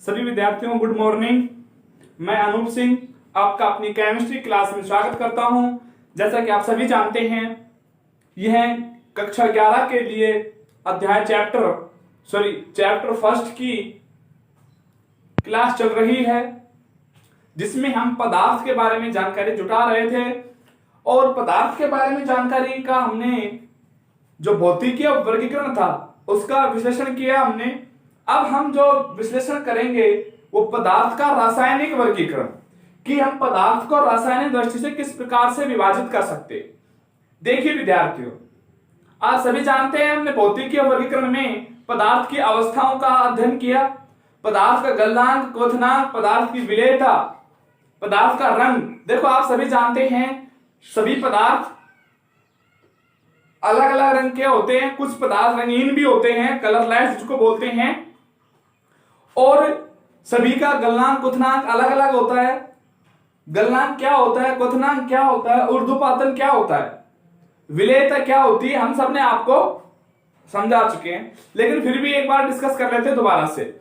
सभी विद्यार्थियों good morning. मैं अनूप सिंह आपका अपनी केमिस्ट्री क्लास में स्वागत करता हूं। जैसा कि आप सभी जानते हैं, यह कक्षा 11 के लिए अध्याय चैप्टर फर्स्ट की क्लास चल रही है, जिसमें हम पदार्थ के बारे में जानकारी जुटा रहे थे। और पदार्थ के बारे में जानकारी का हमने जो भौतिकीय वर्गीकरण था उसका विश्लेषण किया हमने। अब हम जो विश्लेषण करेंगे वो पदार्थ का रासायनिक वर्गीकरण, कि हम पदार्थ को रासायनिक दृष्टि से किस प्रकार से विभाजित कर सकते। देखिए विद्यार्थियों, आज सभी जानते हैं हमने भौतिकीय वर्गीकरण में पदार्थ की अवस्थाओं का अध्ययन किया। पदार्थ का गलनांक, क्वथनांक, पदार्थ की विलेयता, पदार्थ का रंग। देखो आप सभी जानते हैं सभी पदार्थ अलग अलग रंग के होते हैं। कुछ पदार्थ रंगीन भी होते हैं, कलरलेस जिसको बोलते हैं, और सभी का गलनांक क्वथनांक अलग अलग होता है। गलनांक क्या होता है, क्वथनांक क्या होता है, ऊर्ध्वपातन क्या होता है, विलेयता क्या होती है, हम सब ने आपको समझा चुके हैं। लेकिन फिर भी एक बार डिस्कस कर लेते हैं दोबारा से।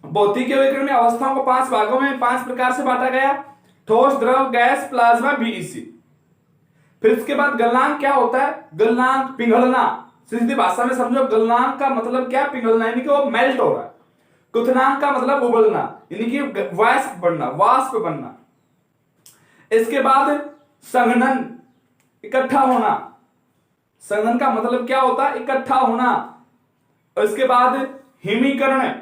भौतिकीय वर्गीकरण में अवस्थाओं को 5 भागों में 5 प्रकार से बांटा गया: ठोस, द्रव, गैस, प्लाज्मा, बीईसी। फिर उसके बाद गलनांक क्या होता है, गलनांक पिघलना। सीधी भाषा में समझो, गलनांक का मतलब क्या, पिघलना, यानी कि वो मेल्ट हो रहा है। क्वथनांक का मतलब उबलना, यानी कि वाष्प बनना। इसके बाद संघनन, इकट्ठा होना। संघनन का मतलब क्या होता है, इकट्ठा होना। और इसके बाद हिमीकरण,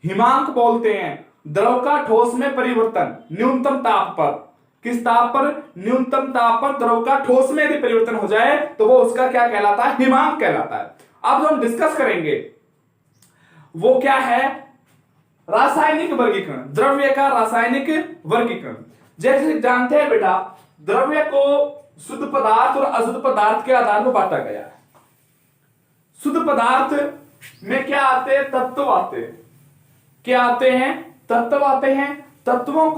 हिमांक बोलते हैं। द्रव का ठोस में परिवर्तन, न्यूनतम ताप पर। किस ताप पर, न्यूनतम ताप पर द्रव का ठोस में यदि परिवर्तन हो जाए तो वो उसका क्या कहलाता है, हिमांक कहलाता है। अब जो हम डिस्कस करेंगे वो क्या है, रासायनिक वर्गीकरण, द्रव्य का रासायनिक वर्गीकरण। जैसे जानते हैं बेटा, द्रव्य को शुद्ध पदार्थ और अशुद्ध पदार्थ के आधार पर बांटा गया है। शुद्ध पदार्थ में क्या आते हैं, तत्व आते हैं। क्या आते हैं, तत्व आते हैं। तत्वों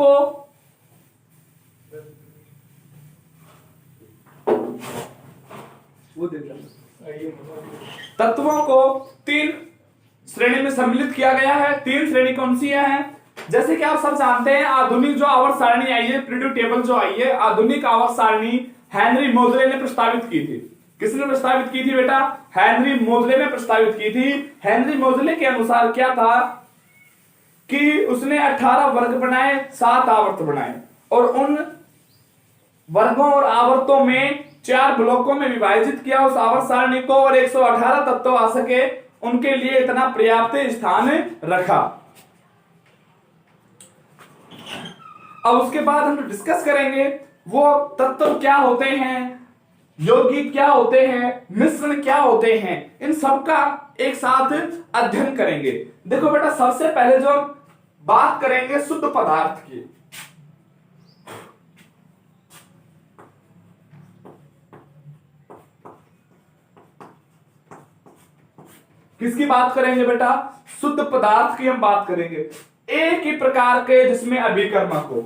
को तीन श्रेणी में सम्मिलित किया गया है। 3 श्रेणी कौन सी है? जैसे कि आप सब जानते हैं, आधुनिक जो आवर्त सारणी आई है, पीरियोडिक टेबल जो आई है, आधुनिक आवर्त सारणी हेनरी मोजले ने प्रस्तावित की थी। किसने प्रस्तावित की थी बेटा? हेनरी मोजले ने प्रस्तावित की थी। हेनरी मोजले के अनुसार क्या था कि उसने 18 वर्ग बनाए, 7 आवर्त बनाए, और उन वर्गों और आवर्तों में 4 ब्लॉकों में विभाजित किया उस आवर्त सारणी को, और 118 तत्व आ सके उनके लिए इतना पर्याप्त स्थान रखा। अब उसके बाद हम डिस्कस करेंगे वो तत्व क्या होते हैं, यौगिक क्या होते हैं, मिश्रण क्या होते हैं, इन सब का एक साथ अध्ययन करेंगे। देखो बेटा, सबसे पहले जो हम बात करेंगे शुद्ध पदार्थ की। किसकी बात करेंगे बेटा? शुद्ध पदार्थ की हम बात करेंगे। एक ही प्रकार के जिसमें अभिकर्मक हो।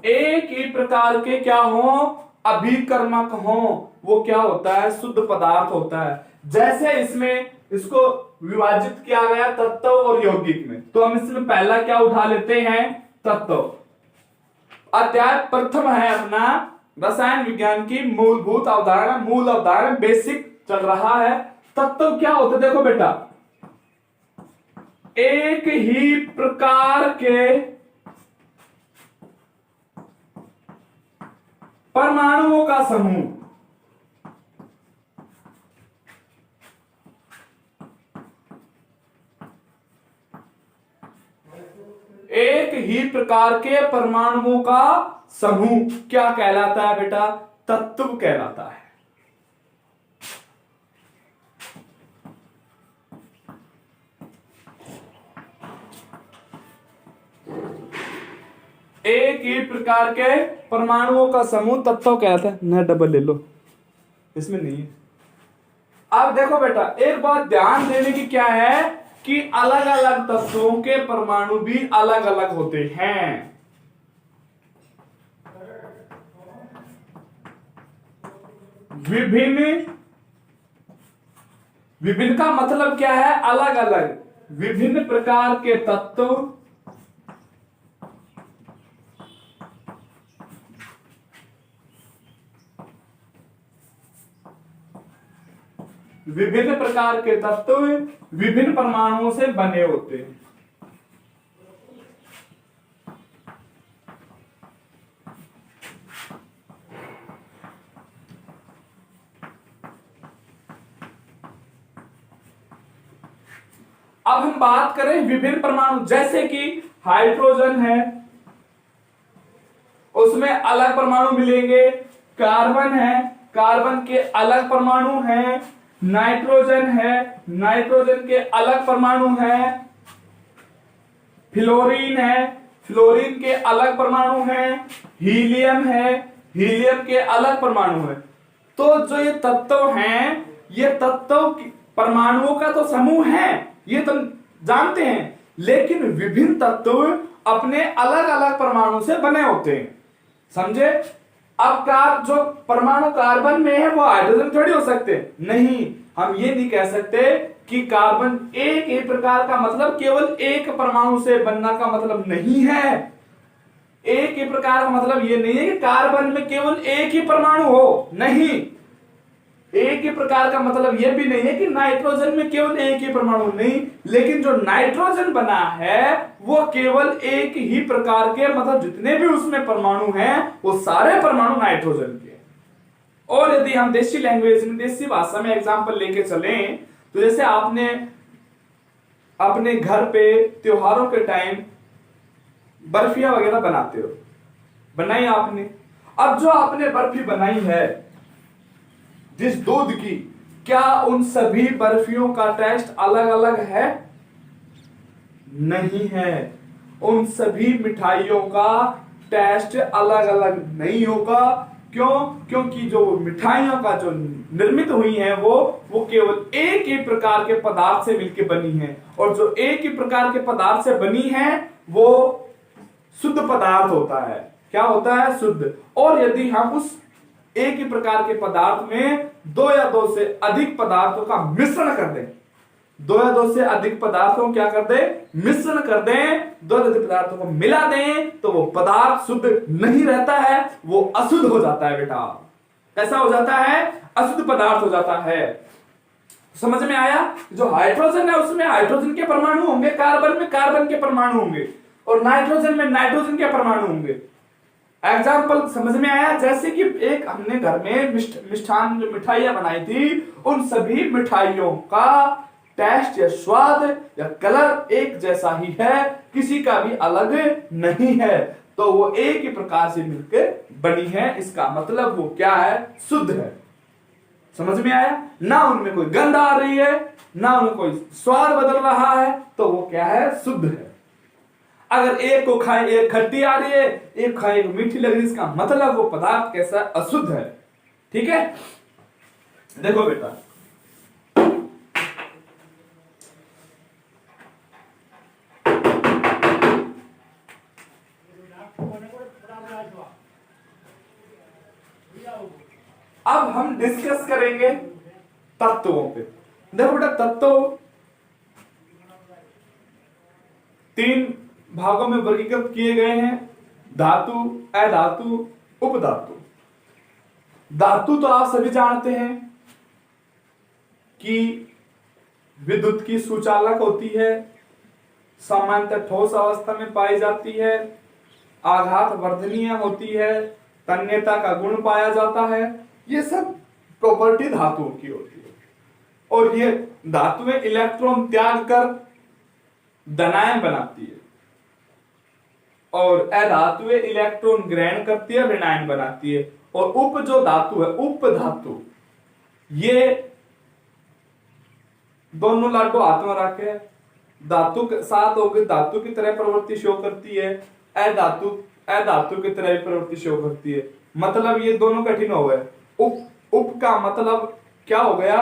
एक ही प्रकार के क्या हो, अभिकर्मक हो, वो क्या होता है, शुद्ध पदार्थ होता है। जैसे इसमें इसको विभाजित किया गया तत्व और यौगिक में, तो हम इसमें पहला क्या उठा लेते हैं, तत्व। अध्याय प्रथम है अपना रसायन विज्ञान की मूलभूत अवधारणा, मूल अवधारणा, बेसिक चल रहा है। तत्व क्या होते, देखो बेटा, एक ही प्रकार के परमाणुओं का समूह। एक ही प्रकार के परमाणुओं का समूह क्या कहलाता है बेटा? तत्व कहलाता है। एक ही प्रकार के परमाणुओं का समूह तत्व कहलाता है। न डबल ले लो, इसमें नहीं है। अब देखो बेटा, एक बात ध्यान देने की क्या है कि अलग अलग तत्वों के परमाणु भी अलग अलग होते हैं। विभिन्न, विभिन्न का मतलब क्या है? अलग अलग। विभिन्न प्रकार के तत्व विभिन्न प्रकार के तत्व विभिन्न परमाणुओं से बने होते हैं। अब हम बात करें विभिन्न परमाणु, जैसे कि हाइड्रोजन है, उसमें अलग परमाणु मिलेंगे। कार्बन है, कार्बन के अलग परमाणु हैं। नाइट्रोजन है, नाइट्रोजन के अलग परमाणु हैं। फ्लोरीन है, फ्लोरीन के अलग परमाणु हैं। हीलियम है, हीलियम के अलग परमाणु हैं। तो जो ये तत्व हैं, ये तत्व परमाणुओं का तो समूह है, ये तो जानते हैं, लेकिन विभिन्न तत्व अपने अलग अलग परमाणु से बने होते हैं। समझे? अब जो परमाणु कार्बन में है वो हाइड्रोजन थोड़ी हो सकते? नहीं, हम ये नहीं कह सकते कि कार्बन एक ही प्रकार का, मतलब केवल एक परमाणु से बनना का मतलब नहीं है। एक ही प्रकार का मतलब ये नहीं है कि कार्बन में केवल एक ही परमाणु हो, नहीं। एक ही प्रकार का मतलब यह भी नहीं है कि नाइट्रोजन में केवल एक ही परमाणु, नहीं। लेकिन जो नाइट्रोजन बना है वो केवल एक ही प्रकार के, मतलब जितने भी उसमें परमाणु हैं वो सारे परमाणु नाइट्रोजन के। और यदि हम देसी लैंग्वेज में, देसी भाषा में एग्जांपल लेके चलें, तो जैसे आपने अपने घर पे त्योहारों के टाइम बर्फियां वगैरह बनाते हो, बनाई आपने। अब जो आपने बर्फी बनाई है जिस दूध की, क्या उन सभी बर्फियों का टेस्ट अलग अलग है? नहीं है। उन सभी मिठाइयों का टेस्ट अलग अलग नहीं होगा। क्यों? क्योंकि जो मिठाइयों का जो निर्मित हुई है वो केवल एक ही प्रकार के पदार्थ से मिलकर बनी है, और जो एक ही प्रकार के पदार्थ से बनी है वो शुद्ध पदार्थ होता है। क्या होता है? शुद्ध। और यदि हम उस एक ही प्रकार के पदार्थ में दो या दो से अधिक पदार्थों का मिश्रण कर दें, दो या दो से अधिक पदार्थों क्या कर दें? मिश्रण कर दें, दो या अधिक पदार्थों को मिला दें, तो वो पदार्थ शुद्ध नहीं रहता है, वो अशुद्ध हो जाता है बेटा। कैसा हो जाता है? अशुद्ध पदार्थ हो जाता है। समझ में आया? जो हाइड्रोजन है उसमें हाइड्रोजन के परमाणु होंगे, कार्बन में कार्बन के परमाणु होंगे, और नाइट्रोजन में नाइट्रोजन के परमाणु होंगे। एग्जाम्पल समझ में आया? जैसे कि एक हमने घर में मिष्ठान जो मिठाइयां बनाई थी, उन सभी मिठाइयों का टेस्ट या स्वाद या कलर एक जैसा ही है, किसी का भी अलग नहीं है। तो वो एक ही प्रकार से मिलकर बनी है, इसका मतलब वो क्या है? शुद्ध है। समझ में आया? ना उनमें कोई गंध आ रही है, ना उनमें कोई स्वाद बदल रहा है, तो वो क्या है? शुद्ध है। अगर एक को खाए एक खट्टी आ रही है, एक खाए एक मीठी लग रही है, इसका मतलब वो पदार्थ कैसा? अशुद्ध है। ठीक है? देखो बेटा, अब हम डिस्कस करेंगे तत्वों पे। देखो बेटा, तत्व तीन भागों में वर्गीकृत किए गए हैं: धातु, अधातु, उपधातु। धातु तो आप सभी जानते हैं कि विद्युत की सुचालक होती है, सामान्यतः ठोस अवस्था में पाई जाती है, आघात वर्धनीय होती है, तन्यता का गुण पाया जाता है। ये सब प्रॉपर्टी धातुओं की होती है। और ये धातुएं इलेक्ट्रॉन त्याग कर धनायन बनाती है, और अधातुएं इलेक्ट्रॉन ग्रहण करती है, ऋणायन बनाती है। और उप जो धातु है, उप धातु, ये दोनों लाडो हाथ में रखे धातु के साथ होकर धातु की तरह प्रवृत्ति शो करती है, अधातु की तरह प्रवृत्ति शो करती है। मतलब ये दोनों कठिन हो गए। उप का मतलब क्या हो गया?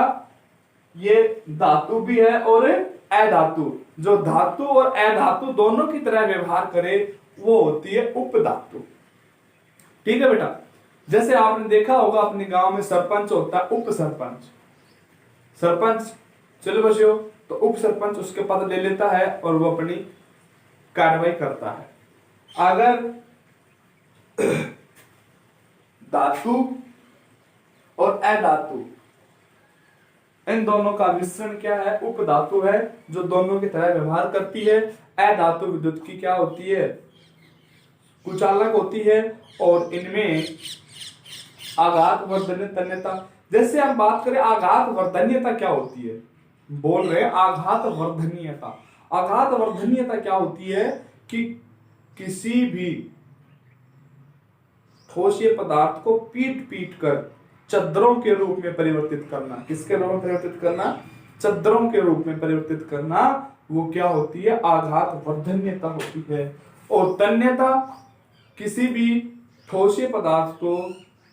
ये धातु भी है और अधातु। जो धातु और अधातु दोनों की तरह व्यवहार करे वो होती है उपधातु। ठीक है बेटा? जैसे आपने देखा होगा अपने गांव में सरपंच होता है, उप सरपंच। सरपंच चलो बच्चों, तो उप सरपंच उसके पद ले लेता है और वो अपनी कार्रवाई करता है। अगर धातु और अधातु, इन दोनों का मिश्रण क्या है? उपधातु है, जो दोनों की तरह व्यवहार करती है। अधातु विद्युत की क्या होती है? कुचालक होती है। और इनमें आघात वर्धन्य तन्यता, जैसे हम बात करें आघात वर्धन्यता क्या होती है, बोल रहे हैं आघात वर्धनीयता। आघात वर्धनीयता क्या होती है कि किसी भी ठोस पदार्थ को पीट पीट कर चद्दरों के रूप में परिवर्तित करना। किसके रूप में परिवर्तित करना? चद्दरों के रूप में परिवर्तित करना। वो क्या होती है? आघात वर्धन्यता होती है। और तन्यता किसी भी ठोस पदार्थ को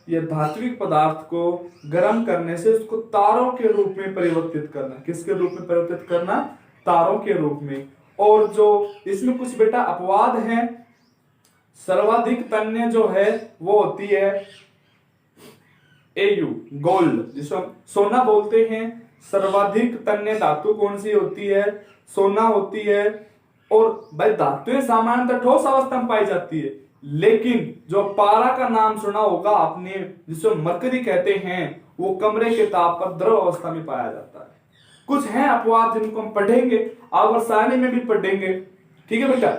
या धात्विक पदार्थ को गर्म करने से उसको तारों के रूप में परिवर्तित करना। किसके रूप में परिवर्तित करना? तारों के रूप में। और जो इसमें कुछ बेटा अपवाद हैं, सर्वाधिक तन्य जो है वो होती है एयू, गोल्ड, जिसको हम सोना बोलते हैं। सर्वाधिक तन्य धातु कौन सी होती है? सोना होती है। और भाई धातुएं सामान्यतः ठोस अवस्था में पाई जाती है, लेकिन जो पारा का नाम सुना होगा आपने, जिसको मरकरी कहते हैं, वो कमरे के ताप पर द्रव अवस्था में पाया जाता है। कुछ हैं अपवाद जिनको हम पढ़ेंगे, आवर्सानी में भी पढ़ेंगे, ठीक है बेटा।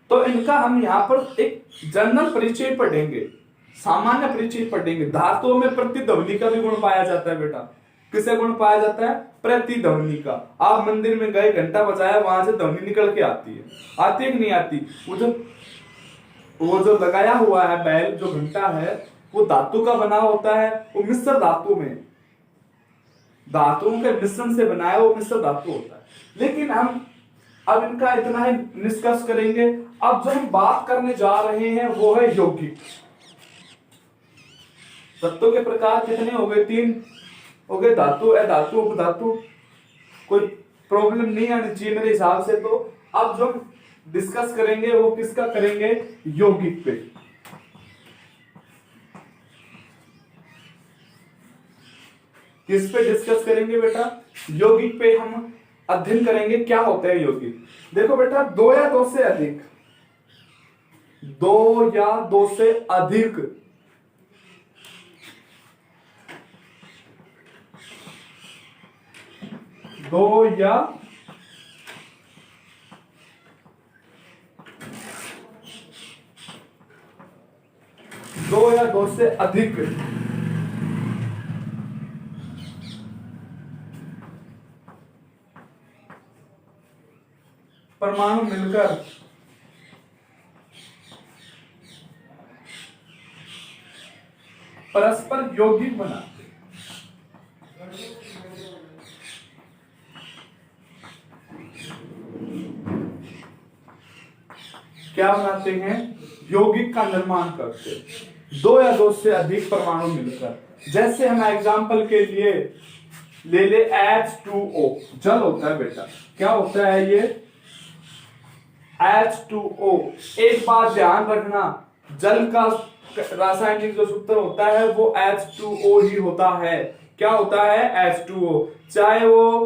तो इनका हम यहाँ पर एक जनरल परिचय पढ़ेंगे, सामान्य परिचय पढ़ेंगे। धातुओं में प्रतिध्वनि का भी गुण पाया जाता है बेटा। किसे गुण पाया जाता है? प्रतिध्वनि का। आप मंदिर में गए, घंटा बजाया, वहां से ध्वनि निकल के आती है, आती है कि नहीं आती? वो जो लगाया हुआ है बैल, जो घंटा है, वो धातु का बना होता है। वो मिश्र धातु में, धातुओं के मिश्रण से बनाया वो मिश्र धातु होता है। लेकिन हम अब इनका इतना ही निष्कर्ष करेंगे। अब जो हम बात करने जा रहे हैं वो है यौगिक। तत्वों के प्रकार कितने हो गए? 3 हो गए, धातु, अधातु, उपधातु। कोई प्रॉब्लम नहीं आनी चाहिए मेरे हिसाब से। तो अब जो हम डिस्कस करेंगे वो किसका करेंगे? यौगिक पे। किस पे डिस्कस करेंगे बेटा? यौगिक पे हम अध्ययन करेंगे क्या होता है यौगिक। देखो बेटा, 2 या 2 से अधिक, 2 या 2 से अधिक दो या दो से अधिक परमाणु मिलकर परस्पर यौगिक बनाते हैं। क्या बनाते हैं? यौगिक का निर्माण करते हैं। 2 या 2 से अधिक परमाणु मिलकर। जैसे हम एग्जाम्पल के लिए ले ले H2O, जल होता है बेटा। क्या होता है ये? H2O। एक बात ध्यान रखना, जल का रासायनिक जो सूत्र होता है वो H2O ही होता है। क्या होता है? H2O। चाहे वो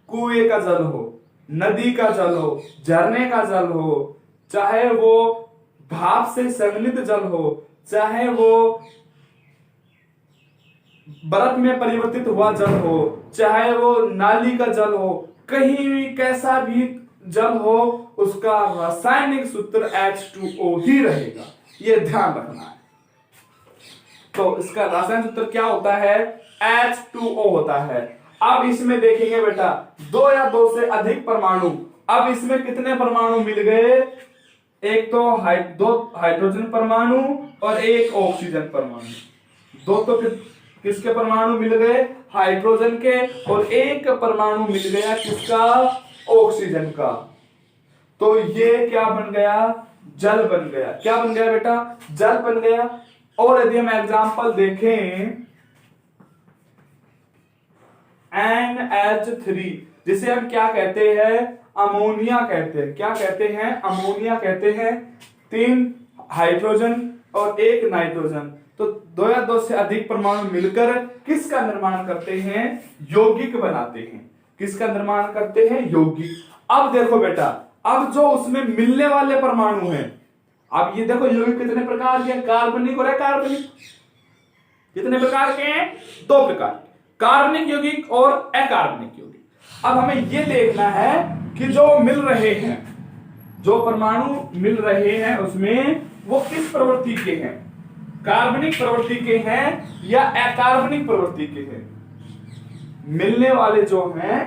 कुएं का जल हो, नदी का जल हो, झरने का जल हो, चाहे वो भाप से संघनित जल हो, चाहे वो बर्फ में परिवर्तित हुआ जल हो, चाहे वो नाली का जल हो, कहीं भी कैसा भी जल हो, उसका रासायनिक सूत्र H2O ही रहेगा। ये ध्यान रखना है। तो इसका रासायनिक सूत्र क्या होता है? H2O होता है। अब इसमें देखेंगे बेटा, 2 या 2 से अधिक परमाणु। अब इसमें कितने परमाणु मिल गए? एक तो 2 हाइड्रोजन परमाणु और 1 ऑक्सीजन परमाणु। 2 तो किसके परमाणु मिल गए? हाइड्रोजन के। और 1 परमाणु मिल गया किसका? ऑक्सीजन का। तो ये क्या बन गया? जल बन गया। क्या बन गया बेटा? जल बन गया। और यदि हम एग्जाम्पल देखें NH3, जिसे हम क्या कहते हैं? अमोनिया कहते हैं। क्या कहते हैं? अमोनिया कहते हैं। 3 हाइड्रोजन और एक नाइट्रोजन। तो दो या दो से अधिक परमाणु मिलकर किसका निर्माण करते हैं? यौगिक बनाते हैं। किसका निर्माण करते हैं? यौगिक। अब देखो बेटा, अब जो उसमें मिलने वाले परमाणु हैं, अब ये देखो यौगिक कितने प्रकार के? कार्बनिक और अकार्बनिक। कितने प्रकार के हैं? दो प्रकार, कार्बनिक यौगिक और अकार्बनिक यौगिक। अब हमें यह देखना है कि जो मिल रहे हैं, जो परमाणु मिल रहे हैं उसमें वो किस प्रवृत्ति के हैं? कार्बनिक प्रवृत्ति के हैं या अकार्बनिक प्रवृत्ति के हैं? मिलने वाले जो हैं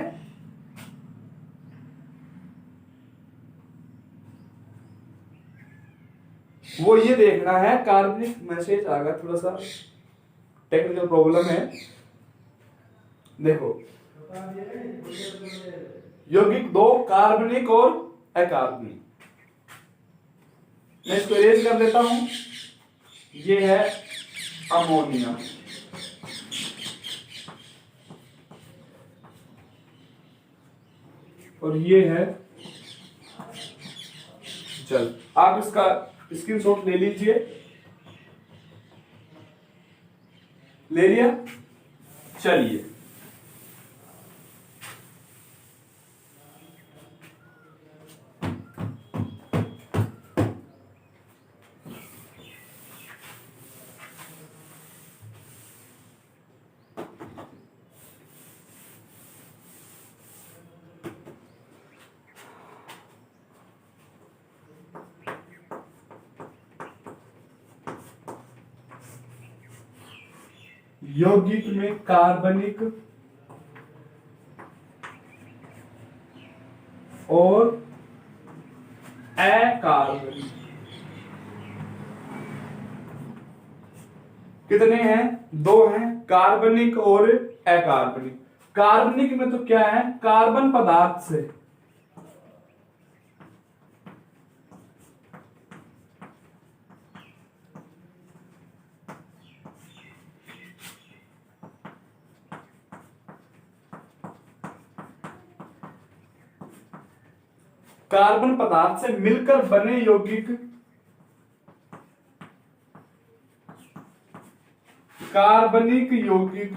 वो ये देखना है। कार्बनिक मैसेज आ गया, थोड़ा सा टेक्निकल प्रॉब्लम है। देखो यौगिक दो, कार्बनिक और अकार्बनिक। मैं इसको इरेज कर देता हूं। ये है अमोनिया, और ये है जल। आप इसका स्क्रीनशॉट ले लीजिए। ले लिया? चलिए यौगिक में कार्बनिक और अकार्बनिक कितने हैं? दो हैं, कार्बनिक और अकार्बनिक। कार्बनिक में तो क्या है? कार्बन पदार्थ से कार्बन पदार्थ से मिलकर बने यौगिक कार्बनिक यौगिक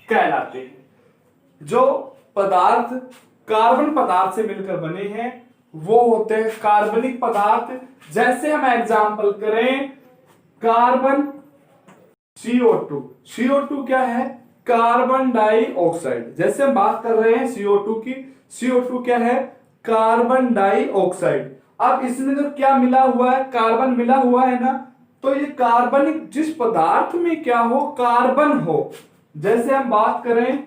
कहलाते हैं। जो पदार्थ कार्बन पदार्थ से मिलकर बने हैं वो होते हैं कार्बनिक पदार्थ। जैसे हम एग्जांपल करें, कार्बन CO2। CO2 क्या है? Carbon dioxide. जैसे हम बात कर रहे हैं CO2 की, CO2 क्या है? Carbon dioxide. अब इसमें तो क्या मिला हुआ है? कार्बन मिला हुआ है ना। तो ये कार्बनिक, जिस पदार्थ में क्या हो? कार्बन हो। जैसे हम बात करें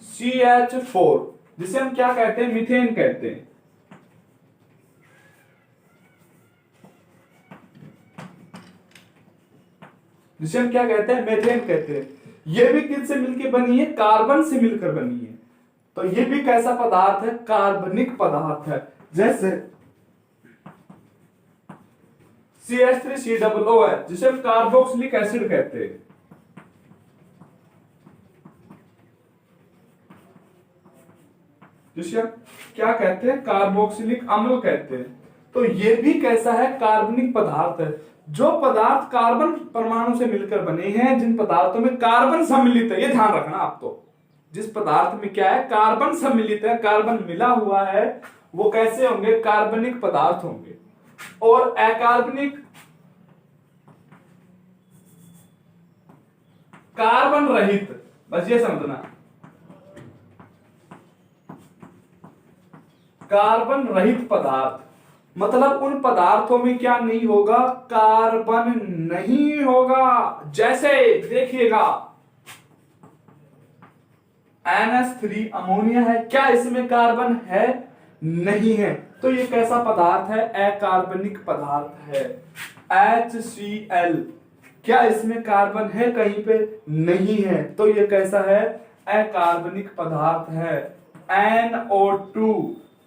CH4, जिसे हम क्या कहते हैं? मीथेन कहते हैं। जिसे हम क्या कहते हैं? मीथेन कहते हैं। ये भी किससे मिलकर बनी है? कार्बन से मिलकर बनी है। तो ये भी कैसा पदार्थ है? कार्बनिक पदार्थ है। जैसे CH3COO है, जिसे हम कार्बोक्सिलिक एसिड कहते हैं। जिसे हम क्या कहते हैं? कार्बोक्सिलिक अम्ल कहते हैं। तो ये भी कैसा है? कार्बनिक पदार्थ है। जो पदार्थ कार्बन परमाणु से मिलकर बने हैं, जिन पदार्थों में कार्बन सम्मिलित है, ये ध्यान रखना आप। तो जिस पदार्थ में क्या है? कार्बन सम्मिलित है, कार्बन मिला हुआ है, वो कैसे होंगे? कार्बनिक पदार्थ होंगे। और अकार्बनिक कार्बन रहित, बस ये समझना, कार्बन रहित पदार्थ मतलब उन पदार्थों में क्या नहीं होगा? कार्बन नहीं होगा। जैसे देखिएगा NH3 अमोनिया है, क्या इसमें कार्बन है? नहीं है। तो ये कैसा पदार्थ है? अकार्बनिक पदार्थ है। HCl, क्या इसमें कार्बन है कहीं पे? नहीं है। तो ये कैसा है? अकार्बनिक पदार्थ है। NO2,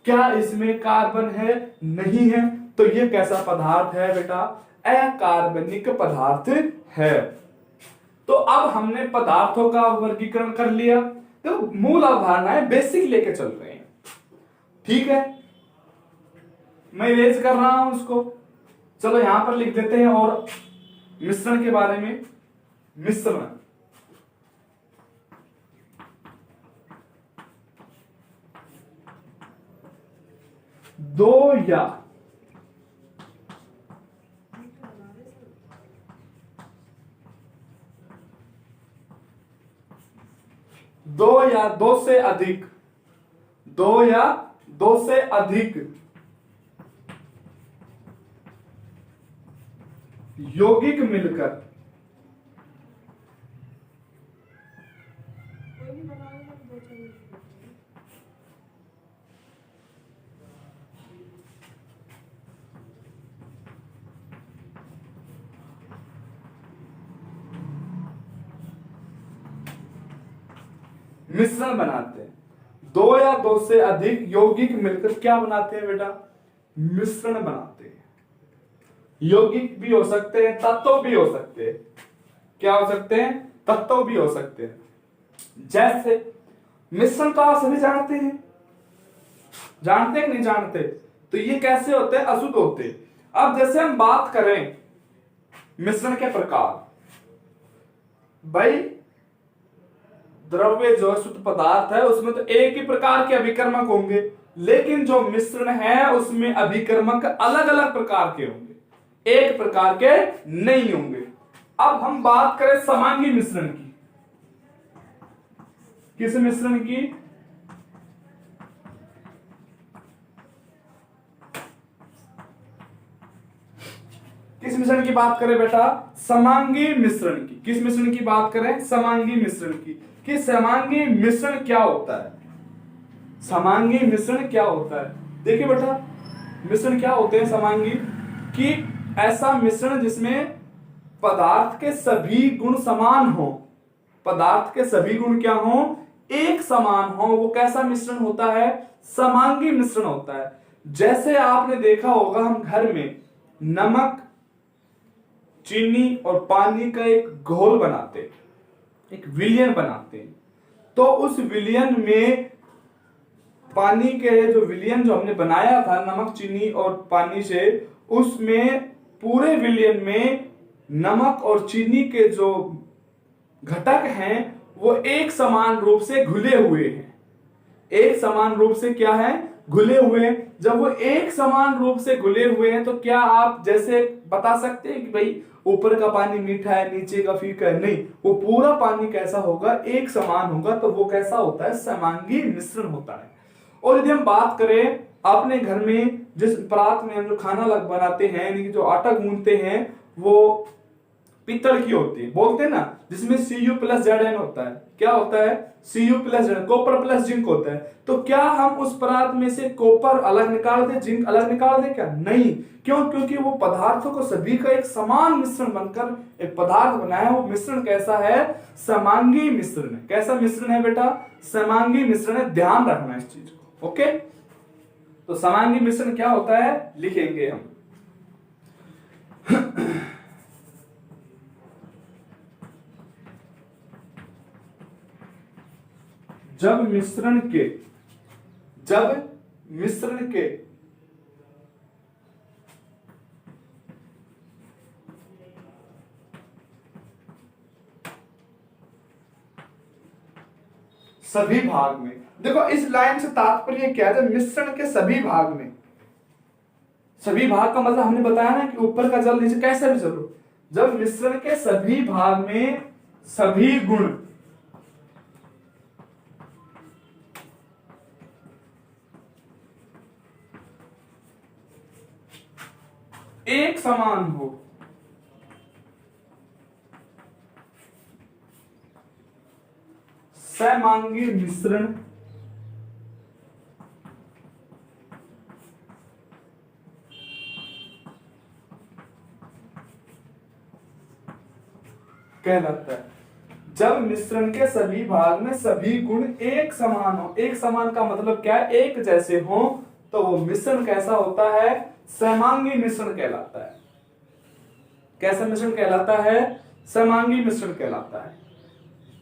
क्या इसमें कार्बन है? नहीं है। तो ये कैसा पदार्थ है बेटा? अकार्बनिक पदार्थ है। तो अब हमने पदार्थों का वर्गीकरण कर लिया। तो मूल अवधारणाएं बेसिक लेके चल रहे हैं, ठीक है। मैं इरेज कर रहा हूं उसको, चलो यहां पर लिख देते हैं। और मिश्रण के बारे में, मिश्रण दो या दो से अधिक, दो या दो से अधिक यौगिक मिलकर मिश्रण बनाते हैं। दो या दो से अधिक यौगिक मिलकर क्या बनाते हैं बेटा? मिश्रण बनाते हैं। यौगिक भी हो सकते हैं, तत्व भी हो सकते हैं। क्या हो सकते हैं? तत्व भी हो सकते हैं। जैसे मिश्रण तो आप सभी जानते हैं, जानते हैं कि नहीं जानते? तो ये कैसे होते हैं? अशुद्ध होते हैं। अब जैसे हम बात करें मिश्रण के प्रकार, भाई द्रव्य जो शुद्ध पदार्थ है उसमें तो एक ही प्रकार के अभिकर्मक होंगे, लेकिन जो मिश्रण है उसमें अभिकर्मक अलग अलग प्रकार के होंगे, एक प्रकार के नहीं होंगे। अब हम बात करें समांगी मिश्रण की। किस मिश्रण की? किस मिश्रण की बात करें बेटा? समांगी मिश्रण की। किस मिश्रण की बात करें? समांगी मिश्रण की। कि समांगी मिश्रण क्या होता है? समांगी मिश्रण क्या होता है? देखिए बेटा, मिश्रण क्या होते हैं समांगी? कि ऐसा मिश्रण जिसमें पदार्थ के सभी गुण समान हो, पदार्थ के सभी गुण क्या हो? एक समान हो, वो कैसा मिश्रण होता है? समांगी मिश्रण होता है। जैसे आपने देखा होगा हम घर में नमक, चीनी और पानी का एक घोल बनाते हैं, एक विलयन बनाते हैं। तो उस विलयन में पानी के जो विलयन जो हमने बनाया था नमक, चीनी और पानी से, उसमें पूरे विलयन में नमक और चीनी के जो घटक हैं वो एक समान रूप से घुले हुए हैं। एक समान रूप से क्या है? घुले हुए हैं। जब वो एक समान रूप से घुले हुए हैं तो क्या आप जैसे बता सकते हैं कि भाई ऊपर का पानी मीठा है, नीचे का फीका है? नहीं, वो पूरा पानी कैसा होगा? एक समान होगा। तो वो कैसा होता है? समांगी मिश्रण होता है। और यदि हम बात करें अपने घर में जिस परात में हम जो खाना बनाते हैं, यानी कि जो आटा गूंथते हैं, वो पित्तल की होती है, बोलते हैं ना, जिसमें Cu+Zn होता है। क्या होता है? Cu+Zn, कॉपर प्लस जिंक होता है। तो क्या हम उस पदार्थ में से कॉपर अलग निकाल दे, जिंक अलग निकाल दे? क्या नहीं। क्यों? क्योंकि वो पदार्थों को सभी का एक समान मिश्रण बनकर एक पदार्थ बनाया। वो मिश्रण कैसा है? समांगी मिश्रण है। कैसा मिश्रण है बेटा? समांगी मिश्रण है। ध्यान रखना इस चीज को, ओके। तो समांगी मिश्रण क्या होता है लिखेंगे हम। जब मिश्रण के सभी भाग में, देखो इस लाइन से तात्पर्य क्या है? जब मिश्रण के सभी भाग में, सभी भाग का मतलब हमने बताया ना कि ऊपर का जल नीचे कैसे भी चलो। जब मिश्रण के सभी भाग में सभी गुण एक समान हो, समांगी मिश्रण कहलाता है। जब मिश्रण के सभी भाग में सभी गुण एक समान हो, एक समान का मतलब क्या है? एक जैसे हो, तो वो मिश्रण कैसा होता है? समांगी मिश्रण कहलाता है। कैसा मिश्रण कहलाता है? समांगी मिश्रण कहलाता है।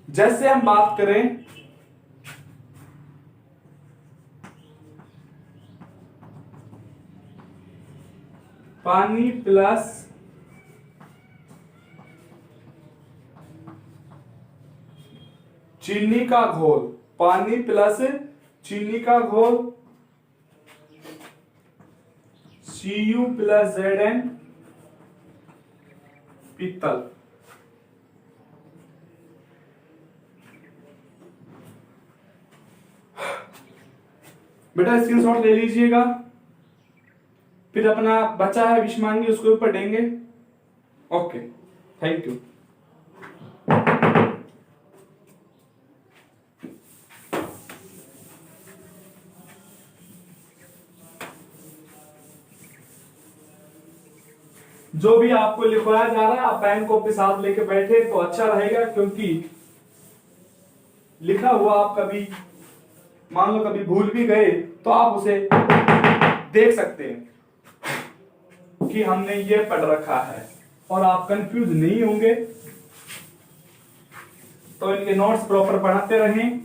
जैसे हम बात करें पानी प्लस चीनी का घोल, पानी प्लस चीनी का घोल Cu प्लस Zn पीतल। बेटा स्क्रीनशॉट ले लीजिएगा, फिर अपना बचा है विषमांगी उसको भी पढ़ेंगे। Okay, thank you. जो भी आपको लिखवाया जा रहा है आप पेन कॉपी साथ लेके बैठे तो अच्छा रहेगा, क्योंकि लिखा हुआ आप कभी मान लो कभी भूल भी गए तो आप उसे देख सकते हैं कि हमने ये पढ़ रखा है और आप कंफ्यूज नहीं होंगे। तो इनके नोट्स प्रॉपर पढ़ाते रहें,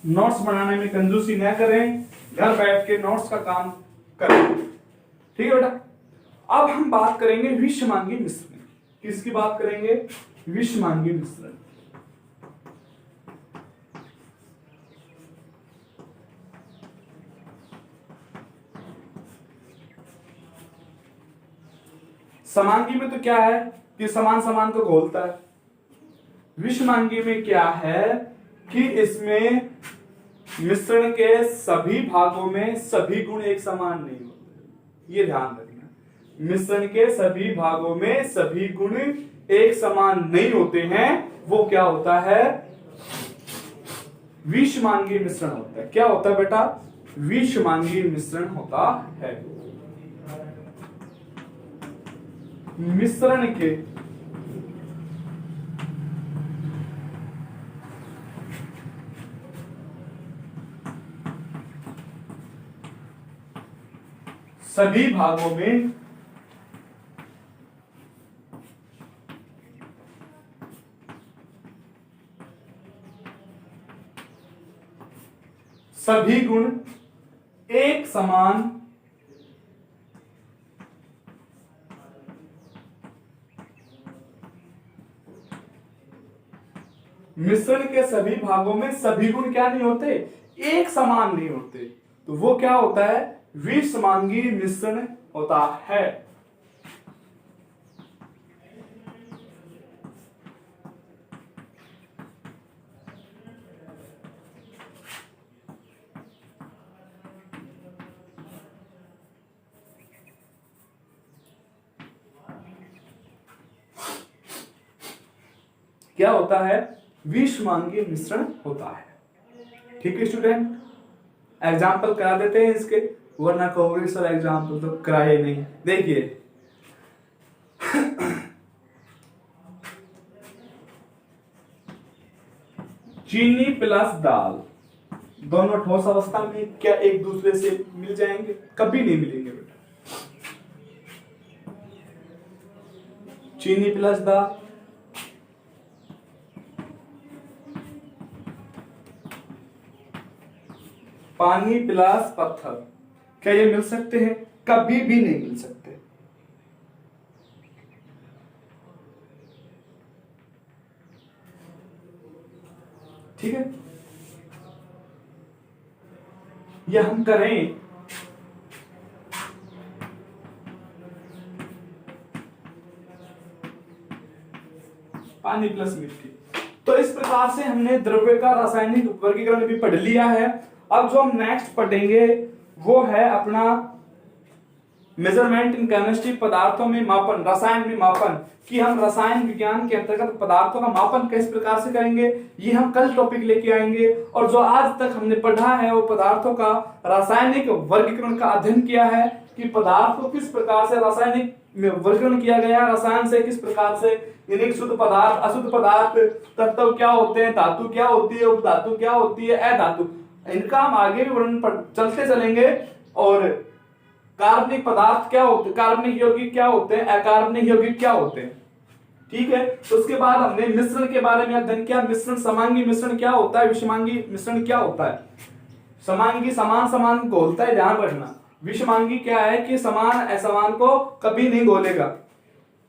नोट्स बनाने में कंजूसी न करें, घर बैठ के नोट्स का काम करें। ठीक है बेटा, अब हम बात करेंगे विषमांगी मिश्रण। किसकी बात करेंगे? विषमांगी मिश्रण। समांगी में तो क्या है कि समान समान को घोलता है। विषमांगी में क्या है कि इसमें मिश्रण के सभी भागों में सभी गुण एक समान नहीं होते। ये ध्यान रखना, मिश्रण के सभी भागों में सभी गुण एक समान नहीं होते हैं। वो क्या होता है? विषमांगी मिश्रण होता है। क्या होता है बेटा? विषमांगी मिश्रण होता है। मिश्रण के सभी भागों में सभी गुण एक समान मिश्रण के सभी भागों में सभी गुण क्या नहीं होते? एक समान नहीं होते। तो वो क्या होता है? विषमांगी मिश्रण होता है। क्या होता है? विषमांगी मिश्रण होता है। ठीक है स्टूडेंट, एग्जाम्पल करा देते हैं इसके, वरना कहोगे सर एग्जाम्पल तो कराए नहीं। देखिए चीनी प्लस दाल दोनों ठोस अवस्था में क्या एक दूसरे से मिल जाएंगे? कभी नहीं मिलेंगे बेटा। चीनी प्लस दाल, पानी प्लस पत्थर, क्या ये मिल सकते हैं? कभी भी नहीं मिल सकते। ठीक है, ये हम करें पानी प्लस मिट्टी। तो इस प्रकार से हमने द्रव्य का रासायनिक वर्गीकरण भी पढ़ लिया है। अब जो हम नेक्स्ट पढ़ेंगे वो है अपना मेजरमेंट इन केमिस्ट्री, पदार्थों में मापन, रसायन में मापन, कि हम रसायन विज्ञान के अंतर्गत पदार्थों का मापन किस प्रकार से करेंगे, ये हम कल टॉपिक लेके आएंगे। और जो आज तक हमने पढ़ा है वो पदार्थों का रासायनिक वर्गीकरण का अध्ययन किया है कि पदार्थ को किस प्रकार से रासायनिक में वर्गीकरण किया गया, रसायन से किस प्रकार से, यानी शुद्ध पदार्थ, अशुद्ध पदार्थ, तत्व क्या होते हैं, धातु क्या होती है, उपधातु क्या होती है, अधातु, इनका हम आगे भी वर्णन चलते चलेंगे। और कार्बनिक पदार्थ क्या होते हैं, कार्बनिक यौगिक क्या होते हैं, अकार्बनिक यौगिक क्या होते हैं। ठीक है, तो उसके बाद हमने मिश्रण के बारे में अध्ययन किया। मिश्रण, समांगी मिश्रण क्या होता है, विषमांगी मिश्रण क्या होता है। समांगी समान समान घोलता है, ध्यान रखना, विषमांगी क्या है कि समान असमान को कभी नहीं घोलेगा,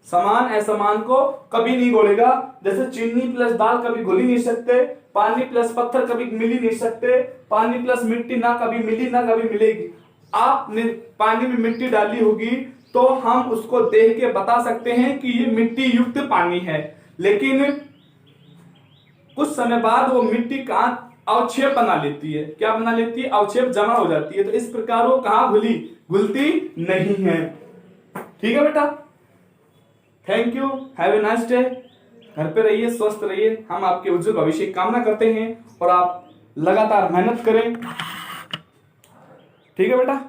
समान असमान को कभी नहीं घोलेगा। जैसे चीनी प्लस दाल कभी घुल ही नहीं सकते, पानी प्लस पत्थर कभी मिल ही नहीं सकते, पानी प्लस मिट्टी ना कभी मिली ना कभी मिलेगी। आपने पानी में मिट्टी डाली होगी तो हम उसको देख के बता सकते हैं कि ये मिट्टी युक्त पानी है, लेकिन कुछ समय बाद वो मिट्टी का अवक्षेप बना लेती है। क्या बना लेती है? अवक्षेप जमा हो जाती है। तो इस प्रकार वो कहां घुलती नहीं है। ठीक है बेटा, thank you, have a nice day. घर पे रहिए, स्वस्थ रहिए, हम आपके उज्जवल भविष्य की कामना करते हैं और आप लगातार मेहनत करें। ठीक है बेटा।